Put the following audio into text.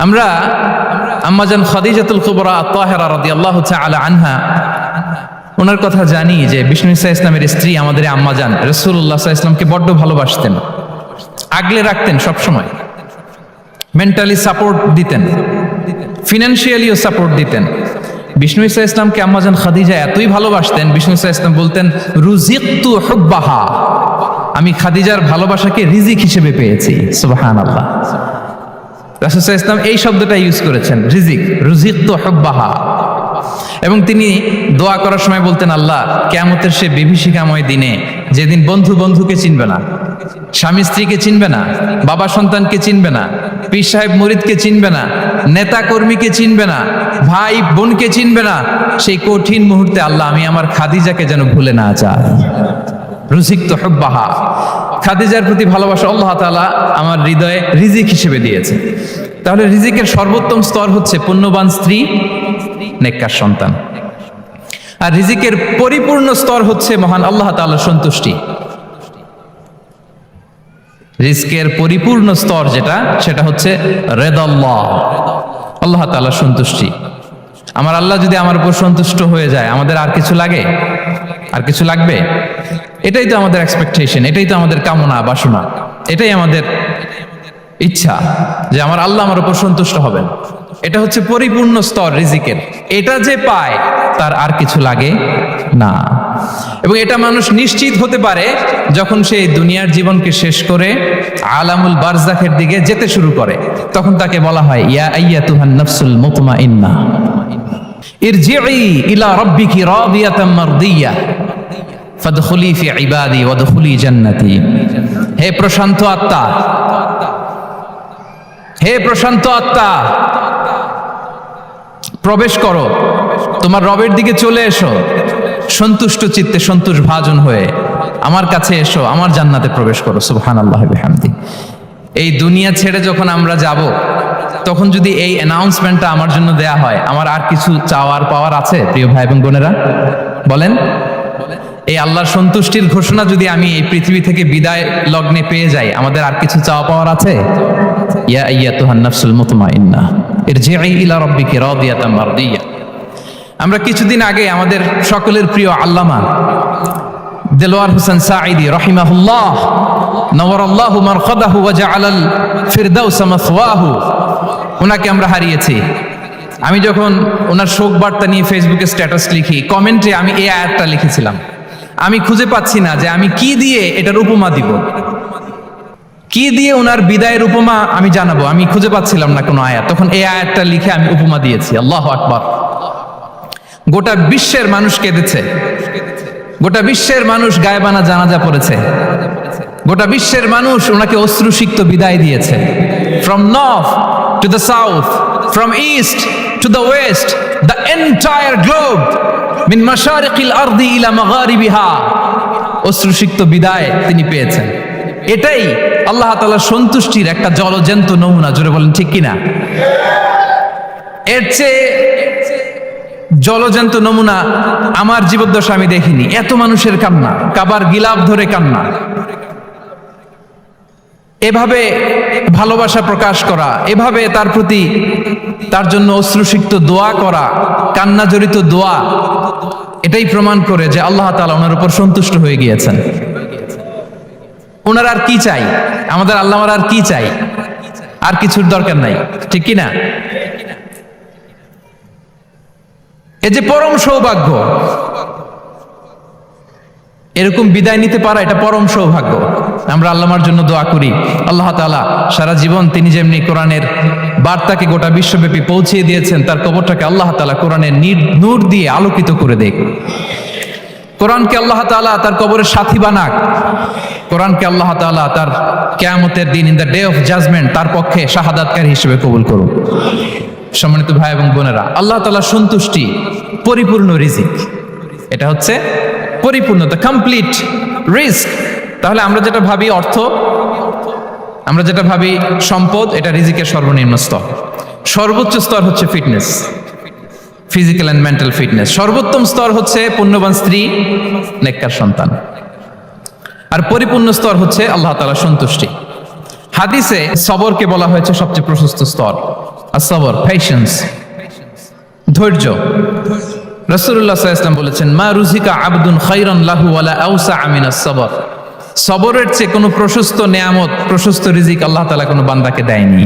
আমরা আম্মাজান খাদিজাতুল কুবরা আত-তাহেরা রাদিয়াল্লাহু তাআলা আনহা ওনার কথা জানি যে বিষ্ণু ঈসা ইসলামের স্ত্রী আমাদের আম্মাজান রাসূলুল্লাহ সাল্লাল্লাহু আলাইহি ওয়াসাল্লামকে বড্ড ভালোবাসতেন, আগলে রাখতেন, সব সময় মেন্টালি সাপোর্ট দিতেন, ফিনান্সিয়ালিও সাপোর্ট দিতেন। বিষ্ণু ঈসা ইসলামকে আম্মাজান খাদিজা এতই ভালোবাসতেন, বিষ্ণু ঈসা ইসলাম বলতেন রুজিকতু হুব্বাহা, আমি খাদিজার ভালোবাসাকে রিজিক হিসেবে পেয়েছি। সুবহানাল্লাহ। রাসূল সাল্লাল্লাহু আলাইহি ওয়াসাল্লাম এই শব্দটা ইউজ করেছেন, রিজিক, রুজিকতু হুব্বাহা। এবং তিনি দোয়া করার সময় বলতেন, আল্লাহ কিয়ামতের সে বিভীষিকাময় দিনে যেদিন বন্ধু বন্ধুকে চিনবে না, স্বামী স্ত্রীকে চিনবে না, বাবা সন্তানকে চিনবে না, পীর সাহেব মুরিদকে চিনবে না, নেতা কর্মীকে চিনবে না, ভাই বোনকে চিনবে না, সেই কঠিন মুহূর্তে আল্লাহ আমি আমার খাদিজাকে যেন ভুলে না যাই। রুজিকতু হুব্বাহা, খাদিজার প্রতি ভালোবাসা আল্লাহ তাআলা আমার হৃদয়ে রিজিক হিসেবে দিয়েছে। তাহলে রিজিকের সর্বোত্তম স্তর হচ্ছে পুণ্যবান স্ত্রী, নেককার সন্তান। আর রিজিকের পরিপূর্ণ স্তর হচ্ছে মহান আল্লাহ তাআলার সন্তুষ্টি। রিজকের পরিপূর্ণ স্তর যেটা, সেটা হচ্ছে রিদাল্লাহ, আল্লাহ তাআলার সন্তুষ্টি। আমার আল্লাহ যদি আমার উপর সন্তুষ্ট হয়ে যায়, আমাদের আর কিছু লাগে? আর কিছু লাগবে? এটাই তো আমাদের এক্সপেকটেশন, এটাই তো আমাদের কামনা বাসনা, এটাই আমাদের ইচ্ছা যে আমার আল্লাহ আমার উপর সন্তুষ্ট হবেন। এটা হচ্ছে পরিপূর্ণ স্তর রিজিকের। এটা যে পায় তার আর কিছু লাগে না। এবং এটা মানুষ নিশ্চিত হতে পারে যখন সে দুনিয়ার জীবনকে শেষ করে আলামুল বারজাখের দিকে যেতে শুরু করে। তখন তাকে বলা হয় ইয়া আইয়াতুহান নাফসুল মুতমাইন্না ইরজিই ইলা রাব্বিকি রাদিয়াতাম মারদিয়া ফাদখুলি ফি ইবাদি ওয়াদখুলি জান্নাতি। হে প্রশান্ত আত্মা, হে প্রশান্ত আত্মা, প্রবেশ করো, তোমার রবের দিকে চলে এসো, সন্তুষ্ট চিত্তে সন্তোষ ভাজন হয়ে আমার কাছে এসো, আমার জান্নাতে প্রবেশ করো। সুবহানাল্লাহ ওয়া বিহামদি। এই দুনিয়া ছেড়ে যখন আমরা যাব, তখন যদি এই অ্যানাউন্সমেন্টটা আমার জন্য দেয়া হয়, আমার আর কিছু চাওয়ার পাওয়ার আছে? প্রিয় ভাই এবং বোনেরা বলেন, এই আল্লাহর সন্তুষ্টির ঘোষণা যদি আমি এই পৃথিবী থেকে বিদায় লগ্নে পেয়ে যাই, আমাদের আর কিছু চাওয়া পাওয়ার আছে? ইয়া আইয়াতুহান নাফসুল মুতমাইন্না ইরজিই ইলা রাব্বিকি রাদিয়াতাম মারদিয়া। আমরা কিছুদিন আগে আমাদের সকলের প্রিয় আল্লামা দেলোয়ার হোসেন সাঈদী রাহিমাহুল্লাহ নওয়ারাল্লাহু মারকাদাহু ওয়া জাআলাল ফিরদাউস মাসওয়াহু, ওনাকে আমরা হারিয়েছি। আমি যখন ওনার শোক বার্তা নিয়ে ফেসবুকে স্ট্যাটাস লিখি, কমেন্টে আমি এই আয়াতটা লিখেছিলাম, আমি খুঁজে পাচ্ছি না যে আমি কি দিয়ে এটার উপমা দিব, কি দিয়ে ওনার বিদায়ের উপমা আমি জানাবো। আমি খুঁজে পাচ্ছিলাম না কোনো আয়াত, তখন এই আয়াতটা লিখে আমি উপমা দিয়েছি। আল্লাহু আকবার। গোটা বিশ্বের মানুষ কেঁদেছে, গোটা বিশ্বের মানুষ গায়েবানা জানাজা পড়েছে, গোটা বিশ্বের মানুষ ওনাকে অশ্রুসিক্ত বিদায় দিয়েছে। From north to the south, from east to the west, the entire globe, মিন মাশারিকিল আরদি ইলা মাগারিবিহা, অশ্রুসিক্ত বিদায় তিনি পেয়েছেন। এটাই আল্লাহ তাআলার সন্তুষ্টির একটা জলজ্যান্ত নমুনা। জোরে বলেন ঠিক কিনা? এর চেয়ে জলজ্যান্ত নমুনা আমার জীবদ্দশা আমি দেখিনি। এত মানুষের কান্না, কাবার গিলাফ ধরে কান্না, এভাবে ভালোবাসা প্রকাশ করা, এভাবে তার প্রতি, তার জন্য অশ্রুসিক্ত দোয়া করা, কান্না জড়িত দোয়া, এটাই প্রমাণ করে যে আল্লাহ তাআলা ওনার উপর সন্তুষ্ট হয়ে গিয়েছেন। ওনার আর কি চাই? আমাদের আল্লাহ আর কি চাই? আর কিছুর দরকার নাই, ঠিক কিনা? এ যে পরম সৌভাগ্য, এরকম বিদায় নিতে পারা এটা পরম সৌভাগ্য। আমরা আল্লাহর জন্য দোয়া করি, আল্লাহ তাআলা সারা জীবন তিনি যেমনি কোরআনের বার্তাকে গোটা বিশ্বব্যাপী পৌঁছিয়ে দিয়েছেন, তার কবরটাকে আল্লাহ তাআলা কোরআনের নূর দিয়ে আলোকিত করে দেখ। কোরআনকে আল্লাহ তাআলা তার কবরের সাথী বানাক। কোরআনকে আল্লাহ তাআলা তার কিয়ামতের দিন, in the day of judgement, তার পক্ষে শাহাদাতকারী হিসেবে কবুল করুন। সম্মানিত ভাই এবং বোনেরা, আল্লাহ তাআলার সন্তুষ্টি পরিপূর্ণ রিজিক, এটা হচ্ছে পরিপূর্ণ, দ্য কমপ্লিট রিস্ক। তাহলে আমরা যেটা ভাবি অর্থ, আমরা যেটা ভাবি সম্পদ, এটা রিজিকের সর্বনিম্ন স্তর। সর্বোচ্চ স্তর হচ্ছে fitness, physical and mental fitness. সর্বোত্তম স্তর হচ্ছে পুণ্যবান স্ত্রী, নেককার সন্তান। আর পরিপূর্ণ স্তর হচ্ছে আল্লাহ তাআলার সন্তুষ্টি। হাদিসে সবরকে বলা হয়েছে সবচেয়ে প্রশস্ত স্তর। আসসাবর, পেশেন্স, ধৈর্য। রাসূলুল্লাহ সাল্লাল্লাহু আলাইহি ওয়াসাল্লাম বলেছেন, মা রুজিকা আবদুন খায়রান লাহু ওয়ালা আওসা মিনাস সাবর। সবরের চেয়ে কোনো প্রশস্ত নেয়ামত, প্রশস্ত রিজিক আল্লাহ তাআলা কোনো বান্দাকে দেয়নি।